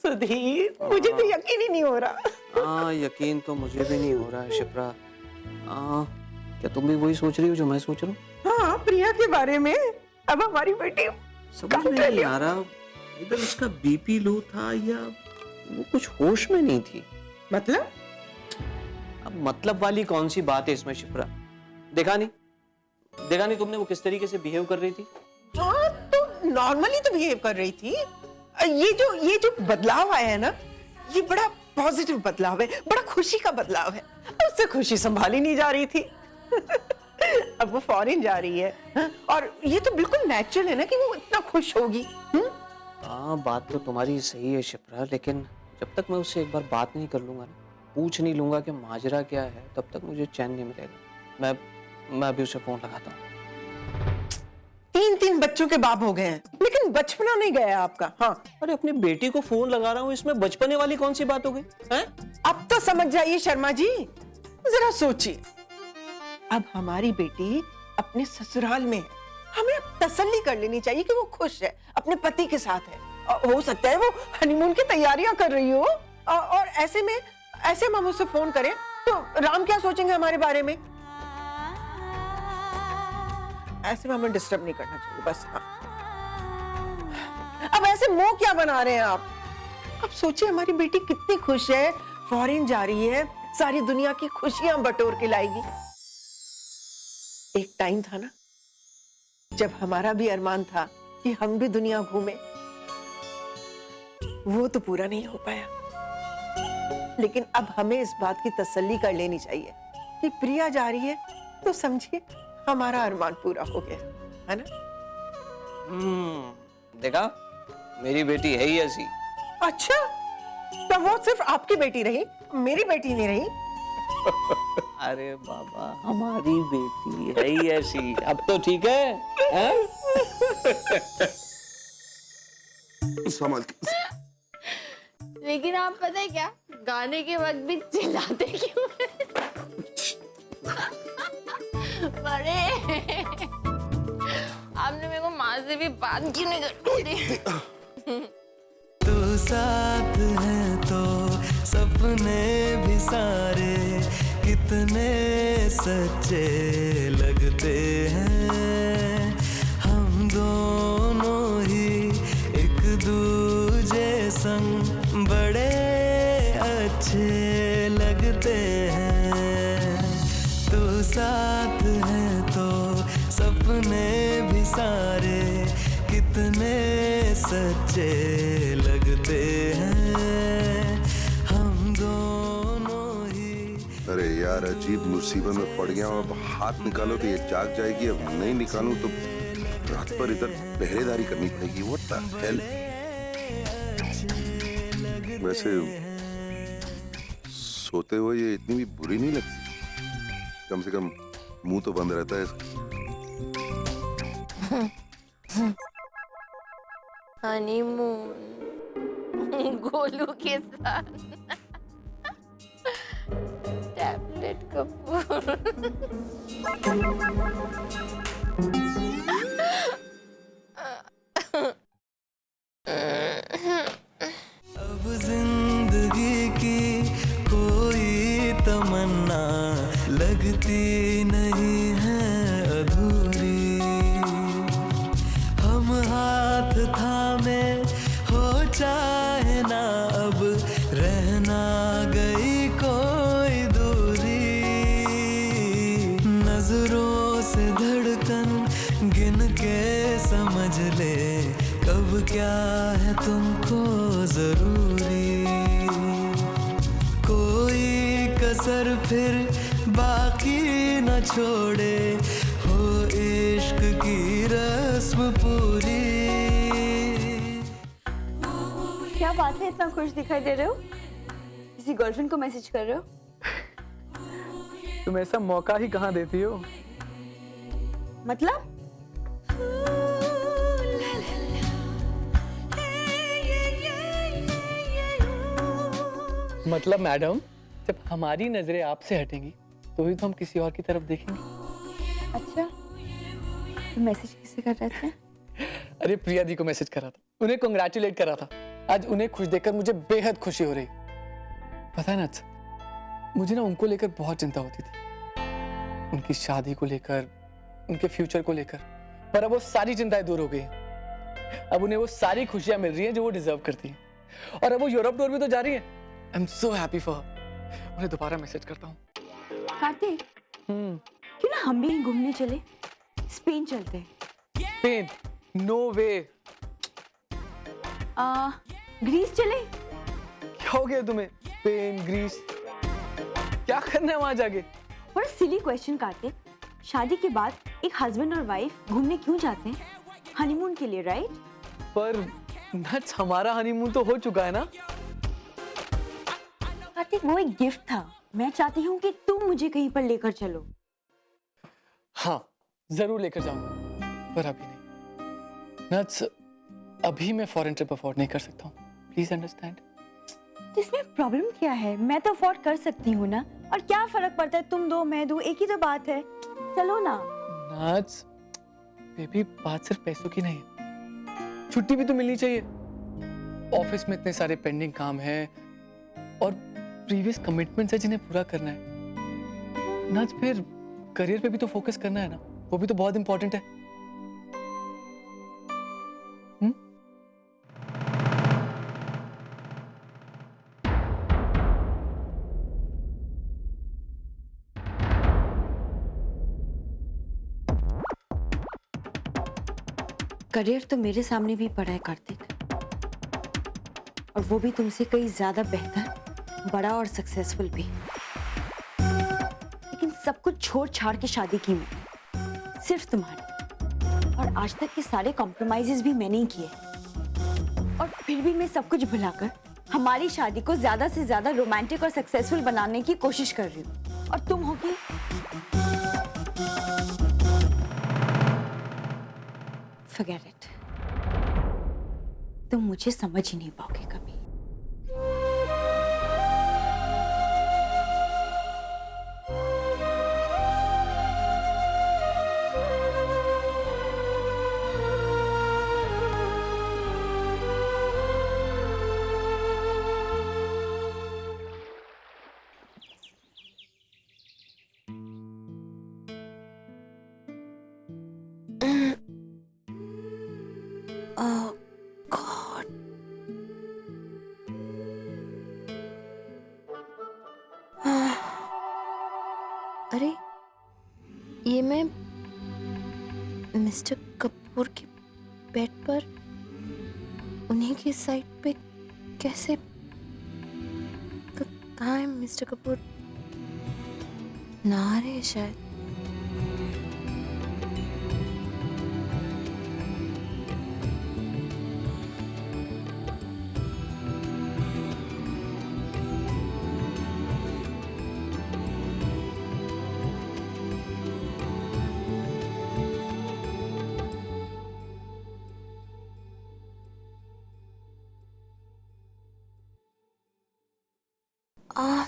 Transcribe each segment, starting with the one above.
सुधीर, मुझे तो यकीन ही नहीं हो रहा। हाँ, यकीन तो मुझे भी नहीं हो रहा है शिप्रा। क्या तुम भी वही सोच रही हो जो मैं सोच रहा हूँ? हाँ, प्रिया के बारे में। अब हमारी बेटी समझ में नहीं आ रहा, इधर उसका बीपी लो था या वो कुछ होश में नहीं थी। मतलब? अब मतलब वाली कौन सी बात है इसमें शिप्रा? देखा नहीं तुमने वो किस तरीके से बिहेव कर रही थी? हाँ, तो नॉर्मली तो बिहेव कर रही थी। ये जो बदलाव आया है ना, ये बड़ा पॉजिटिव बदलाव है, बड़ा खुशी का बदलाव है। उससे खुशी संभाली नहीं जा रही थी। अब वो फॉरेन जा रही है, हाँ? और ये तो बिल्कुल नेचुरल है ना कि वो इतना खुश होगी। हाँ, बात तो तुम्हारी सही है शिप्रा, लेकिन जब तक मैं उससे एक बार बात नहीं कर लूंगा ना, पूछ नहीं लूंगा कि माजरा क्या है, तब तक मुझे चैन नहीं मिलेगा। मैं अभी उसे फोन लगाता हूँ। 3 बच्चों के बाप हो गए हैं, लेकिन बचपना नहीं गया आपका। हाँ, अरे अपनी बेटी को फोन लगा रहा हूँ, इसमें बचपने वाली कौन सी बात हो गई है? अब तो समझ जाइए शर्मा जी, जरा सोचिए। अब हमारी बेटी अपने ससुराल में है, हमें अब तसल्ली कर लेनी चाहिए कि वो खुश है, अपने पति के साथ है। हो सकता है वो हनीमून की तैयारियां कर रही हो, और ऐसे हम उसे फोन करें तो राम क्या सोचेंगे हमारे बारे में। ऐसे में हमें डिस्टर्ब नहीं करना चाहिए बस। हाँ, अब ऐसे मुंह क्या बना रहे हैं आप? अब सोचिए हमारी बेटी कितनी खुश है, फॉरेन जा रही है, सारी दुनिया की खुशियां बटोर के लाएगी। एक टाइम था ना जब हमारा भी अरमान था कि हम भी दुनिया घूमें, वो तो पूरा नहीं हो पाया। लेकिन अब हमें इस बात की तसल्ली कर लेनी चाहिए कि प्रिया जा रही है तो समझिए हमारा अरमान पूरा हो गया, है ना? देखा, मेरी बेटी है ही ऐसी। अच्छा, तो वो सिर्फ आपकी बेटी रही, मेरी बेटी नहीं रही? अरे बाबा, हमारी बेटी है ही ऐसी। अब तो ठीक है, हैं? संभाल के। लेकिन आप पता है क्या, गाने के वक्त भी चिल्लाते क्यों हैं? बड़े, आपने मेरे को माँ से भी बात क्यों नहीं करती? तू साथ है तो सपने भी सारे कितने सच्चे लगते हैं। हम दोनों ही एक दूजे संग बड़े अच्छे लगते हैं। तू साथ है तो सपने भी सारे कितने सच्चे लगते हैं। हम दोनों ही। अरे यार, अजीब मुसीबत में पड़ गया हूं। अब हाथ निकालो तो ये जाग जाएगी, अब नहीं निकालूं तो रात पर इधर पहरेदारी करनी पड़ेगी। What the hell. वैसे सोते हुए ये इतनी भी बुरी नहीं लगती, कम से कम मुंह तो बंद रहता है इसका। हनीमून गोलू के साथ टैबलेट कपूर। अब जिंदगी की कोई तमन्ना लगती नहीं है अधूरी। हम हाथ थामे हो चाहे ना, अब रहना गई कोई दूरी। नजरों से धड़कन गिन के समझ ले, कब क्या है तुमको जरूरी। कोई कसर फिर बाकी न छोड़े, हो इश्क की रस्म पूरी। क्या बात है, इतना खुश दिखाई दे रहे हो? किसी गर्लफ्रेंड को मैसेज कर रहे हो? तुम ऐसा मौका ही कहाँ देती हो? मतलब? मतलब मैडम, जब हमारी नजरें आपसे हटेंगी तो ही तो हम किसी और की तरफ देखेंगे। अच्छा, तो मैसेज किससे कर रहे थे? अरे प्रिया दी को मैसेज करा था, उन्हें कांग्रेचुलेट करा था। आज उन्हें खुश देखकर मुझे बेहद खुशी हो रही। पता है ना, मुझे ना उनको लेकर बहुत चिंता होती थी, उनकी शादी को लेकर, उनके फ्यूचर को लेकर। पर अब वो सारी चिंताएं दूर हो गई। अब उन्हें वो सारी खुशियां मिल रही हैं जो वो डिजर्व करती हैं। और अब वो यूरोप टूर भी तो जा रही है। I am so happy for her. उन्हें दोबारा मैसेज करता हूँ। कार्तिक, क्यों ना हम भी कहीं घूमने चले? स्पेन चलते हैं। स्पेन? नो वे। ग्रीस चले? क्या हो गया तुम्हें? स्पेन, ग्रीस, क्या करना है वहां जाके? बड़ा सिली क्वेश्चन कार्तिक। शादी के बाद एक हस्बैंड और वाइफ घूमने क्यों जाते हैं? हनीमून के लिए, राइट? पर नट्स, हमारा हनीमून तो हो चुका है ना। कार्तिक, वो एक गिफ्ट था। मैं चाहती हूँ कि तुम मुझे कहीं पर लेकर चलो। हाँ, जरूर लेकर जाऊंगा, पर अभी नहीं। नट्स, अभी मैं फॉरेन ट्रिप अफोर्ड नहीं कर सकता हूँ। Please understand. तो इसमें प्रॉब्लम क्या है? मैं तो अफोर्ड कर सकती हूँ ना। और क्या फर्क पड़ता है, तुम दो मैं दो, एक ही तो बात है। चलो ना। नट्स, बेबी, बात सिर्फ पैसों की नहीं है, छुट्टी भी तो मिलनी चाहिए। ऑफिस में इतने सारे पेंडिंग काम हैं और प्रीवियस कमिटमेंट्स है जिन्हें पूरा करना है। नट्स, फिर करियर पे भी तो फोकस करना है ना, वो भी तो बहुत इंपॉर्टेंट है। करियर तो मेरे सामने भी पड़ा है कार्तिक, और वो भी तुमसे कहीं ज्यादा बेहतर, बड़ा और सक्सेसफुल भी। लेकिन सब कुछ छोड़ छाड़ के शादी की मैंने, सिर्फ तुम्हारी। और आज तक के सारे कॉम्प्रोमाइजेस भी मैंने ही किए। और फिर भी मैं सब कुछ भुलाकर हमारी शादी को ज्यादा से ज्यादा रोमांटिक और सक्सेसफुल बनाने की कोशिश कर रही हूँ। और तुम हो कि Forget it. तुम मुझे समझ ही नहीं पाओगे कभी। Oh God. अरे, ये मैं मिस्टर कपूर के बेड पर उन्हीं की साइड पे कैसे? कहाँ है मिस्टर कपूर? नहा रहे शायद।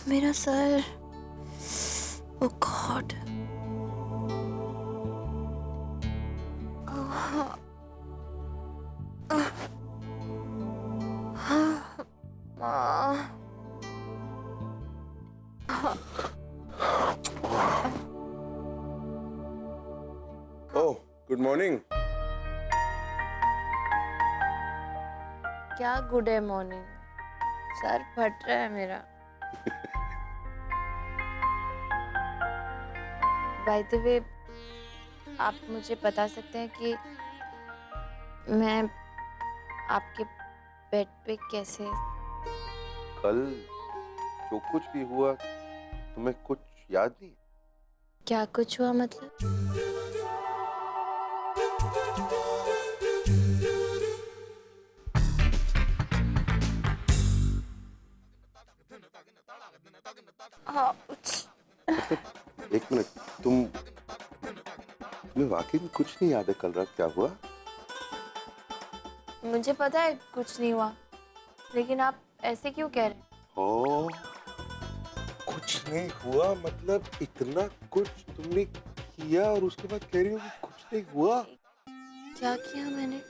मेरा सर। ओ गॉड। ओह, गुड मॉर्निंग। क्या गुड है मॉर्निंग, सर फट रहा है मेरा। बाय द वे, आप मुझे बता सकते हैं कि मैं आपके बेड पे कैसे? कल जो कुछ भी हुआ तुम्हें कुछ याद नहीं? क्या कुछ हुआ मतलब? एक मिनट, तुम्हें वाकई में कुछ नहीं याद है कल रात क्या हुआ? मुझे पता है कुछ नहीं हुआ, लेकिन आप ऐसे क्यों कह रहे हैं? ओ, कुछ नहीं हुआ मतलब इतना कुछ तुमने किया और उसके बाद कह रही हो कि कुछ नहीं हुआ? क्या किया मैंने?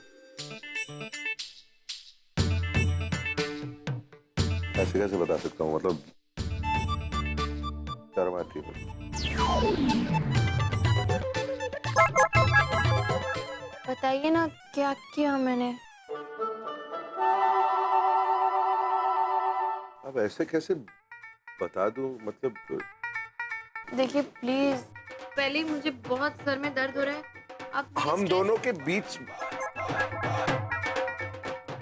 ऐसे कैसे बता सकता हूँ, मतलब शर्म आती है। बताइए ना क्या किया मैंने। अब ऐसे कैसे बता दूं, मतलब देखिए प्लीज, पहले ही मुझे बहुत सर में दर्द हो रहा है। आप please हम stress- दोनों के बीच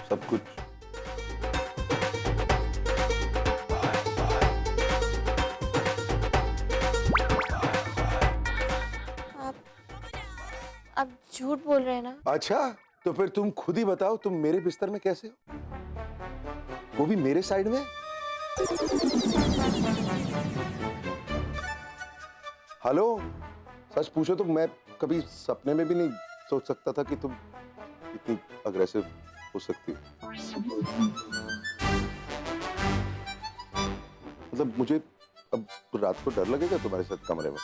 सब कुछ आप झूठ बोल रहे हैं ना। अच्छा, तो फिर तुम खुद ही बताओ, तुम मेरे बिस्तर में कैसे हो, वो भी मेरे साइड में। हेलो, सच पूछो तो मैं कभी सपने में भी नहीं सोच सकता था कि तुम इतनी अग्रेसिव हो सकती हो। मतलब मुझे अब रात को डर लगेगा तुम्हारे साथ कमरे में,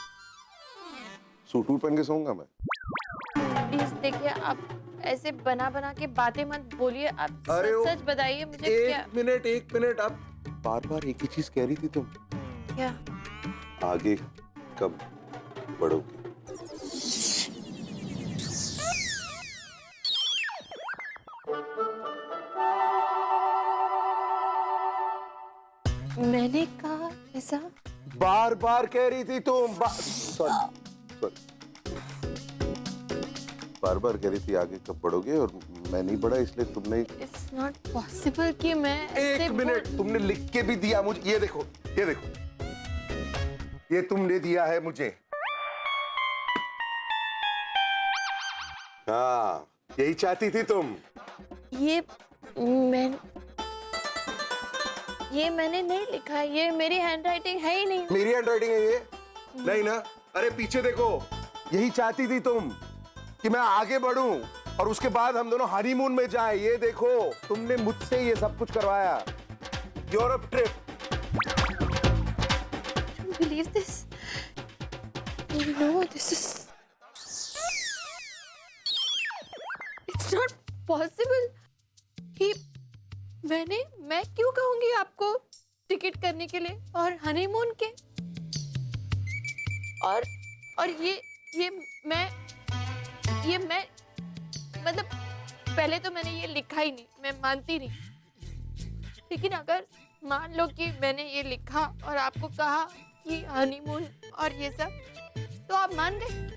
सूट वूट पहन के सोऊंगा मैं। प्लीज देखिए, आप ऐसे बना बना के बातें मत बोलिए। आप अरे सच वो- सच बताइए मुझे क्या। एक मिनट, आप बार बार एक ही चीज कह रही थी तुम। क्या? आगे कब बढ़ोगी? मैंने कहा ऐसा? बार बार कह रही थी तुम, सॉरी बार बार कह रही थी आगे कब बढ़ोगे, और मैं नहीं बढ़ा इसलिए तुमने। इट्स नॉट पॉसिबल कि मैं ऐसे एक मिनट, तुमने लिख के भी दिया मुझे, ये देखो, ये देखो, ये तुमने दिया है मुझे। हाँ, यही चाहती थी तुम। ये मैंने नहीं लिखा, ये मेरी हैंडराइटिंग है ही नहीं। मेरी हैंडराइटिंग है ये? नहीं ना? अरे पीछे देखो, यही चाहती थी तुम कि मैं आगे बढ़ूं और उसके बाद हम दोनों हनीमून में जाएं। ये देखो, तुमने मुझसे ये सब कुछ करवाया, Europe trip. Don't believe this. No, this is. It's not possible. कि मैं क्यों कहूंगी आपको टिकट करने के लिए और हनीमून के, और ये मैं मतलब पहले तो मैंने ये लिखा ही नहीं, मैं मानती नहीं। लेकिन अगर मान लो कि मैंने ये लिखा और आपको कहा कि हनीमून और ये सब, तो आप मान गए।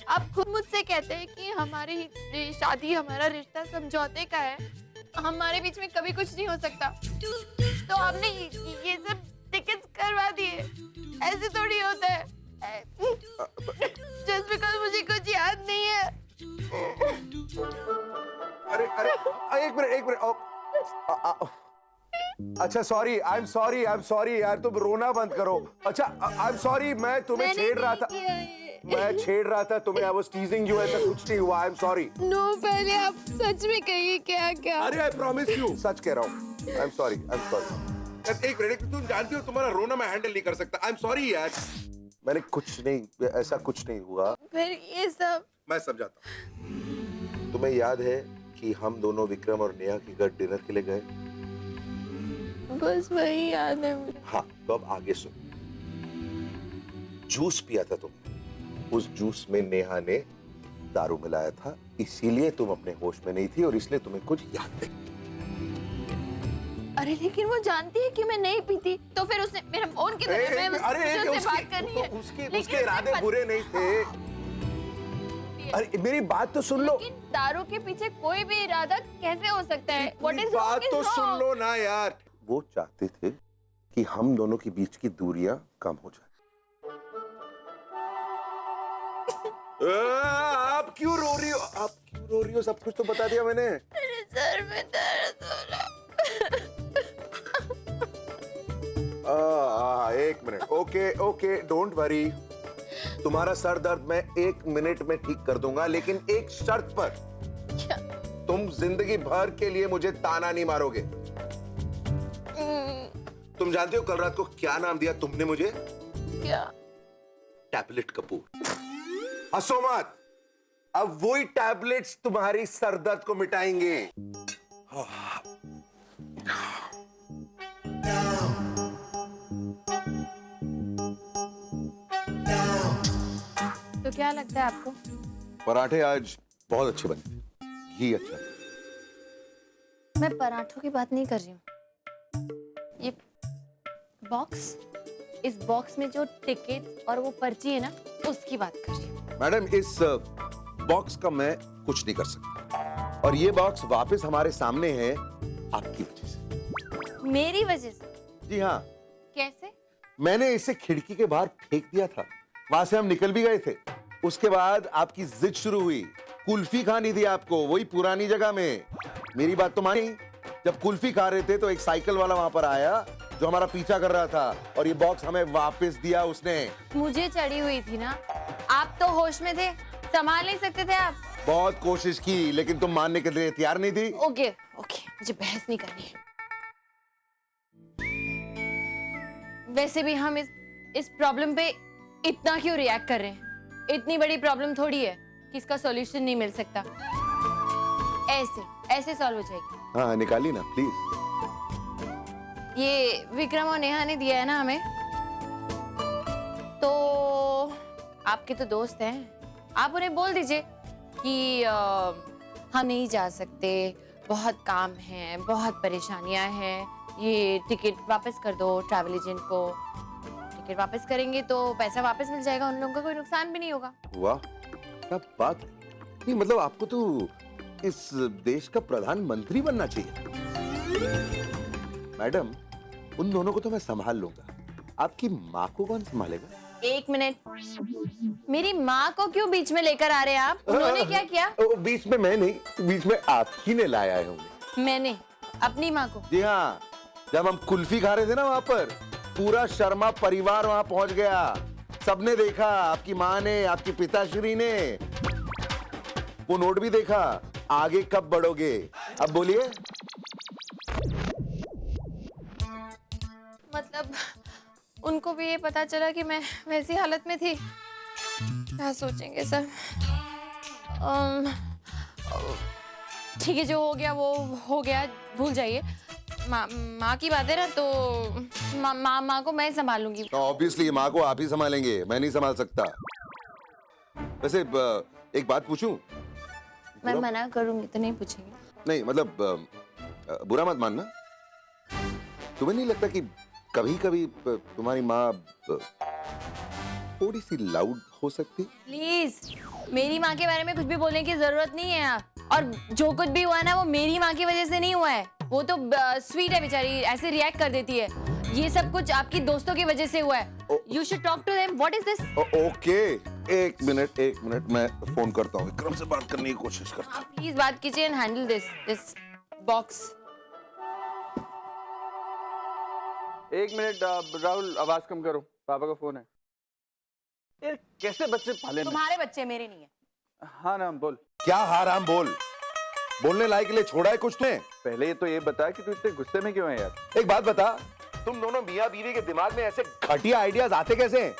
आप खुद मुझसे कहते हैं कि हमारी शादी, हमारा रिश्ता समझौते का है, हमारे बीच में कभी कुछ नहीं हो सकता। तो आपने ये सब टिकट्स करवा दिए, ऐसे थोड़ी होता है। जस्ट बिकॉज मुझे कुछ याद नहीं है। अरे एक मिनट। अच्छा सॉरी, आई एम सॉरी यार, तुम रोना बंद करो। अच्छा आई एम सॉरी, मैं तुम्हें छेड़ रहा था, तुम्हें। आई वाज टीजिंग यू, ऐसा कुछ नहीं हुआ। I am sorry. नो, पहले आप सच में कहिए क्या। अरे आई प्रॉमिस यू, सच कह रहा हूँ। I am sorry. एक मिनट, तुम जानती हो तुम्हारा रोना मैं हैंडल नहीं कर सकता। आई एम सॉरी यार, मैंने कुछ नहीं, ऐसा कुछ नहीं हुआ। फिर ये सब मैं समझाता हूँ। तुम्हें याद है कि हम दोनों विक्रम और नेहा के घर डिनर के लिए गए? बस वही याद है मुझे। हाँ, तो अब आगे सुन। जूस पिया था तुमने, उस जूस में नेहा ने दारू मिलाया था, इसीलिए तुम अपने होश में नहीं थी और इसलिए तुम्हें कुछ याद नहीं। अरे लेकिन वो जानती है कि मैं नहीं पीती, तो फिर उसने मेरा फोन के अरे उससे बात करनी है। उसके इरादे बुरे नहीं थे। अरे मेरी बात तो सुन लो। लेकिन दारू के पीछे कोई भी इरादा कैसे हो सकता है? What is बात wrong तो is सुन wrong. लो ना यार। वो चाहते थे कि हम दोनों के बीच की दूरियां कम हो जाए। आप क्यों रो रही हो? सब कुछ तो बता दिया मैंने। मेरे सर में दर्द हो रहा है। एक मिनट। Okay, don't worry. तुम्हारा सर दर्द मैं 1 मिनट में ठीक कर दूंगा, लेकिन एक शर्त पर। क्या? तुम जिंदगी भर के लिए मुझे ताना नहीं मारोगे। तुम जानते हो कल रात को क्या नाम दिया तुमने मुझे? क्या? टैबलेट कपूर। हंसो मत, अब वही टैबलेट्स तुम्हारी सर दर्द को मिटाएंगे। क्या लगता है आपको? पराठे आज बहुत अच्छे बने, घी अच्छा। मैं पराठों की बात नहीं कर रही हूँ। ये बॉक्स, इस बॉक्स में जो टिकट और वो पर्ची है ना, उसकी बात कर रही हूँ। मैडम, इस बॉक्स का मैं कुछ नहीं कर सकता, और ये बॉक्स वापस हमारे सामने है आपकी वजह से। मेरी वजह से? जी हाँ, कैसे? मैंने इसे खिड़की के बाहर फेंक दिया था, वहां से हम निकल भी गए थे। उसके बाद आपकी जिद शुरू हुई, कुल्फी खानी थी आपको, वही पुरानी जगह में। मेरी बात तो मानी। जब कुल्फी खा रहे थे तो एक साइकिल वाला वहां पर आया जो हमारा पीछा कर रहा था, और ये बॉक्स हमें वापस दिया उसने। मुझे चढ़ी हुई थी ना, आप तो होश में थे, संभाल नहीं सकते थे आप? बहुत कोशिश की, लेकिन तुम मानने के लिए तैयार नहीं थी। ओके ओके, मुझे बहस नहीं करनी है। वैसे भी हम इस प्रॉब्लम पे इतना क्यों रिएक्ट कर रहे हैं? इतनी बड़ी प्रॉब्लम थोड़ी है कि इसका सॉल्यूशन नहीं मिल सकता। ऐसे सॉल्व हो जाएगी। हाँ, निकाली ना प्लीज। ये विक्रम और नेहा ने दिया है ना हमें, तो आपके तो दोस्त हैं, आप उन्हें बोल दीजिए कि हम नहीं जा सकते, बहुत काम है, बहुत परेशानियां हैं, ये टिकट वापस कर दो ट्रैवल एजेंट को। टिकट वापस करेंगे तो पैसा वापस मिल जाएगा, उन लोगों का कोई नुकसान भी नहीं होगा। वाह, क्या बात है। नहीं मतलब आपको तो इस देश का प्रधानमंत्री बनना चाहिए। मैडम, उन दोनों को तो मैं संभाल लूंगा, आपकी माँ को कौन संभालेगा? एक मिनट, मेरी माँ को क्यों बीच में लेकर आ रहे हैं आप? उन्होंने क्या किया? बीच में मैं नहीं, बीच में आप ही ने लाया है उन्हें। मैंने अपनी माँ को? जी हाँ, जब हम कुल्फी खा रहे थे ना वहां पर, पूरा शर्मा परिवार वहां पहुंच गया। सबने देखा, आपकी माँ ने, आपकी पिताश्री ने। वो नोट भी देखा। आगे कब बढ़ोगे? अब बोलिए। मतलब उनको भी ये पता चला कि मैं वैसी हालत में थी? क्या सोचेंगे सर? ठीक है, जो हो गया वो हो गया, भूल जाइए। माँ की बात है ना, तो माँ को मैं संभालूंगी। ऑब्वियसली माँ को आप ही संभालेंगे, मैं नहीं संभाल सकता। वैसे एक बात पूछूं? मैं मना करूंगी तो नहीं पूछेंगे? नहीं मतलब बुरा मत मानना। तुम्हें नहीं लगता कि कभी कभी तुम्हारी माँ थोड़ी सी लाउड हो सकती? प्लीज, मेरी माँ के बारे में कुछ भी बोलने की जरूरत नहीं है आप। और जो कुछ भी हुआ है ना, वो मेरी माँ की वजह से नहीं हुआ है। वो तो स्वीट है बेचारी, ऐसे रिएक्ट कर देती है। ये सब कुछ आपकी दोस्तों की वजह से हुआ है। You should talk to them. What is this? Okay, एक मिनट, मैं फोन करता हूँ, विक्रम से बात करने की कोशिश करता हूँ। प्लीज बात कीजिए एंड हैंडल दिस बॉक्स। एक मिनट राहुल, आवाज कम करो, पापा का फोन है। यार कैसे बच्चे पाले? तुम्हारे बच्चे, मेरे नहीं है। हाँ नाम बोल। क्या हाँ राम बोल? बोलने लायक के लिए छोड़ा है कुछ तुमने? पहले तो ये बता कि तू इतने गुस्से में क्यों है यार? एक बात बता, तुम दोनों मियाँ बीवी के दिमाग में ऐसे घटिया आइडियाज आते कैसे हैं?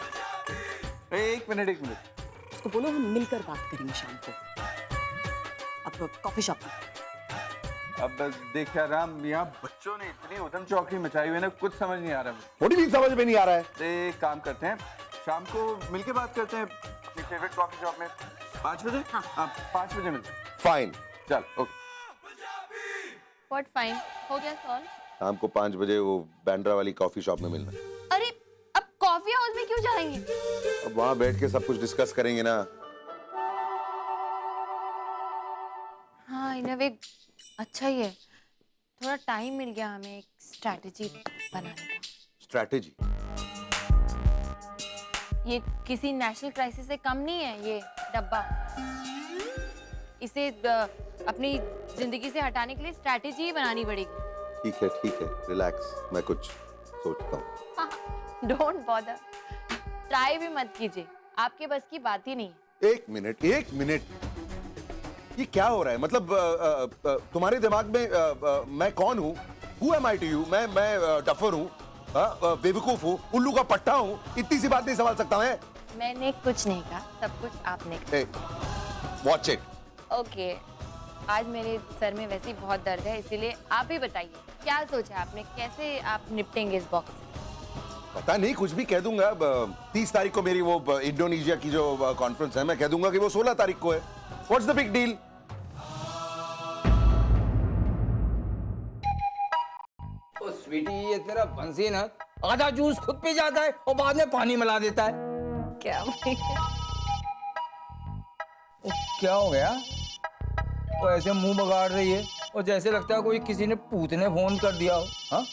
एक मिनट। उसको बोलो हम मिलकर बात करेंगे शाम को, अब कॉफी शॉप में। अब बस देख यार राम, यहाँ बच्चों ने इतनी उधम चौकड़ी मचाई हुई है ना, कुछ समझ नहीं आ रहा है। थोड़ी भी समझ में नहीं आ रहा है। एक काम करते हैं, शाम को मिलके बात करते हैं अपनी फेवरेट कॉफी शॉप में। 5 बजे? हाँ 5 बजे मिलते हैं। फाइन, चल ओके। What fine? हो गया सॉल्व? शाम को 5 बजे वो बैंड्रा वाली कॉफी शॉप में मिलना। अरे अब कॉफी हाउस में क्यों जाएंगे? अब वहां बैठ के सब कुछ डिस्कस करेंगे ना। हाँ, इन अ वे अच्छा ही है, थोड़ा टाइम मिल गया हमें एक स्ट्रैटेजी बनाने का। स्ट्रैटेजी? ये किसी नेशनल क्राइसिस से कम नहीं है ये डब्बा। इसे अपनी जिंदगी से हटाने के लिए स्ट्रैटेजी ही बनानी पड़ेगी। ठीक है, रिलैक्स, मैं कुछ सोचता हूँ। डोंट बॉदर, ट्राई भी मत कीजिए, आपके बस की बात ही नहीं है। एक मिनट, ये क्या हो रहा है? मतलब तुम्हारे दिमाग में मैं कौन हूँ? Who am I to you? मैं डफर हूँ, बेवकूफ हूँ, उल्लू का पट्टा हूँ? इतनी सी बात नहीं संभाल सकता मैं? मैंने कुछ नहीं कहा, सब कुछ आपने कहा। Watch it. ओके, आज मेरे सर में वैसे ही बहुत दर्द है, इसीलिए आप ही बताइए क्या सोचा आपने, कैसे आप निपटेंगे इस बॉक्स से? पता नहीं, कुछ भी कह दूंगा। 30 तारीख को मेरी वो इंडोनेशिया की जो कॉन्फ्रेंस है, मैं कह दूंगा कि वो 16 तारीख को है। What's the big deal? Oh sweetie, ये तेरा बंसी ना आधा जूस खुद पी जाता है और बाद में पानी मिला देता है। क्या ओ, क्या हो गया? वो ऐसे मुंह बगाड़ रही है और जैसे लगता है कोई किसी ने पूत ने फोन कर दिया हो। हाँ,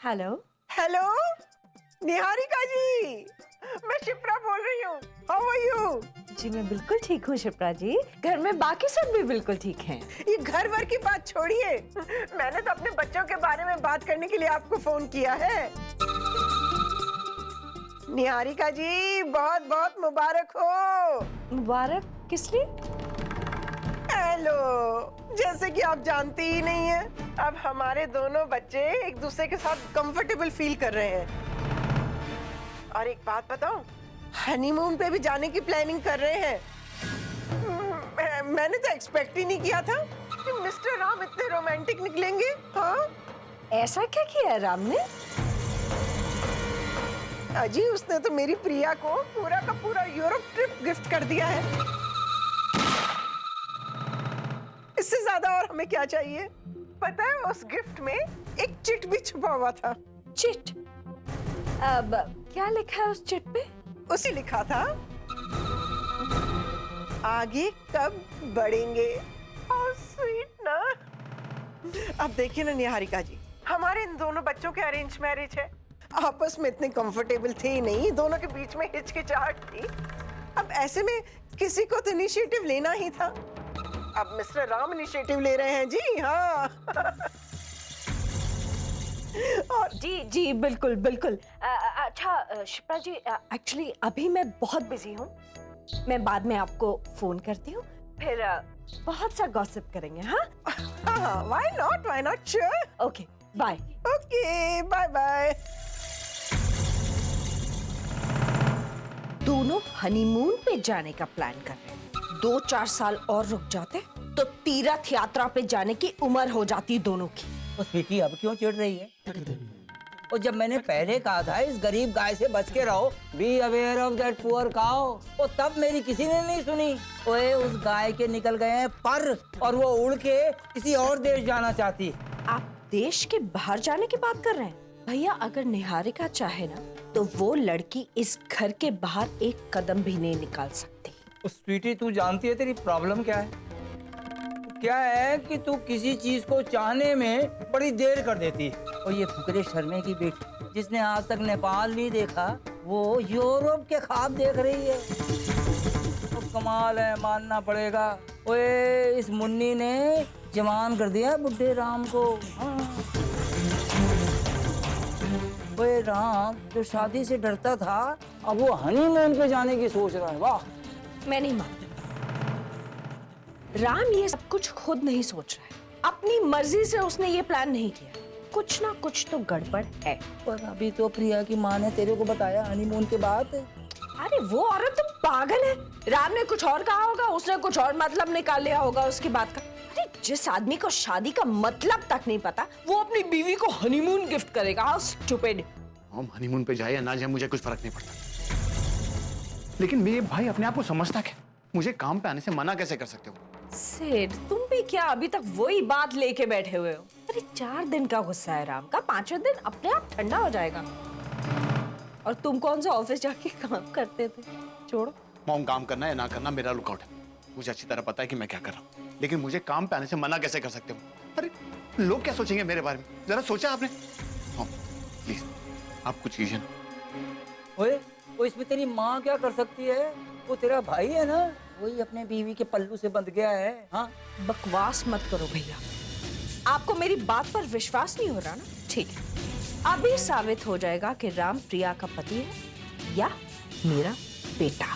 हेलो हेलो निहारिका जी, मैं शिप्रा बोल रही हूँ। How are you? जी मैं बिल्कुल ठीक हूँ शिप्रा जी। घर में बाकी सब भी बिल्कुल ठीक हैं। ये घर वर की बात छोड़िए, मैंने तो अपने बच्चों के बारे में बात करने के लिए आपको फोन किया है। निहारिका जी, बहुत बहुत मुबारक हो। मुबारक किस लिए? हेलो, जैसे कि आप जानती ही नहीं है, अब हमारे दोनों बच्चे एक दूसरे के साथ कंफर्टेबल फील कर रहे हैं। और एक बात बताऊं, हनीमून पे भी जाने की प्लानिंग कर रहे हैं। मैंने तो एक्सपेक्ट ही नहीं किया था कि मिस्टर राम इतने रोमांटिक निकलेंगे। हाँ, ऐसा क्या किया है राम ने? अजी, उसने तो मेरी प्रिया को पूरा का पूरा यूरोप ट्रिप गिफ्ट कर दिया है। इससे ज्यादा और हमें क्या चाहिए? पता है, उस गिफ्ट में एक चिट भी छुपा हुआ था। चिट? अब क्या लिखा है उस चिट पे? उसे लिखा था, आगे कब बढ़ेंगे। हाउ स्वीट ना। अब देखिए ना निहारिका जी, हमारे इन दोनों बच्चों के अरेंज मैरिज है। आपस में इतने कंफर्टेबल थे ही नहीं, दोनों के बीच में हिचकिचाहट थी। अब ऐसे में किसी को तो इनिशिएटिव लेना ही था। अब मिस्टर राम इनिशिएटिव ले रहे हैं जी। हाँ। और जी जी बिल्कुल बिल्कुल। अच्छा शिप्रा जी, एक्चुअली अभी मैं बहुत बिजी हूँ, मैं बाद में आपको फोन करती हूँ, फिर बहुत सा गॉसिप करेंगे। हाँ, why not, sure. Okay bye. Okay bye bye. दोनों हनीमून पे जाने का प्लान कर रहे हैं। 2-4 साल और रुक जाते तो तीर्थ यात्रा पे जाने की उम्र हो जाती दोनों की। तो स्वीटी अब क्यों चिढ़ रही है? और जब मैंने पहले कहा था इस गरीब गाय से बच के रहो, be aware of that poor cow, और तब मेरी किसी ने नहीं सुनी। ओए, उस गाय के निकल गए हैं पर, और वो उड़ के किसी और देश जाना चाहती। आप देश के बाहर जाने की बात कर रहे हैं? भैया, अगर निहारिका चाहे ना तो वो लड़की इस घर के बाहर एक कदम भी नहीं निकाल सकती। स्वीटी, तू जानती है तेरी प्रॉब्लम क्या है? क्या है कि तू किसी चीज को चाहने में बड़ी देर कर देती है। और ये फुकरे शर्मे की बेटी जिसने आज तक नेपाल नहीं देखा, वो यूरोप के ख्वाब देख रही है। तो कमाल है, मानना पड़ेगा। ओए, इस मुन्नी ने जवान कर दिया बुड्ढे राम को। हाँ। ओए, राम जो शादी से डरता था, अब वो हनीमून पे जाने की सोच रहा है। वाह! मैं नहीं मानती। राम ये सब कुछ खुद नहीं सोच रहा है, अपनी मर्जी से उसने ये प्लान नहीं किया। कुछ ना कुछ तो गड़बड़ है। पर अभी तो प्रिया की माँ ने तेरे को बताया हनीमून के बाद। अरे वो औरत तो पागल है। राम ने कुछ और कहा होगा, उसने कुछ और मतलब निकाल लिया होगा उसकी बात का। अरे जिस आदमी को शादी का मतलब तक नहीं पता, वो अपनी बीवी को हनीमून गिफ्ट करेगा। How stupid. हम हनीमून पे जाए या ना जाए मुझे कुछ फर्क नहीं पड़ता, लेकिन मेरे भाई अपने आप को समझता क्या? मुझे काम पे आने से मना कैसे कर सकते हो? सेठ, तुम भी क्या अभी तक वही बात लेके बैठे हुए हो? अरे 4 दिन का गुस्सा है राम का, 5वें दिन अपने आप ठंडा हो जाएगा। और तुम कौन सा ऑफिस जाके काम करते थे? छोड़ो। मॉम, काम करना या ना करना मेरा लुकआउट है। मुझे अच्छी तरह पता है कि मैं क्या कर रहा हूँ, लेकिन मुझे काम पे आने से मना कैसे कर सकते हो? अरे लोग क्या सोचेंगे मेरे बारे में? जरा सोचा आपने? मॉम प्लीज, आप कुछ कीजिए ना। ओए, वो इसमें तेरी माँ क्या कर सकती है? वो तेरा भाई है ना, वही अपने बीवी के पल्लू से बंध गया है। हाँ, बकवास मत करो भैया। आपको मेरी बात पर विश्वास नहीं हो रहा ना? ठीक है, अभी साबित हो जाएगा कि राम प्रिया का पति है या मेरा बेटा।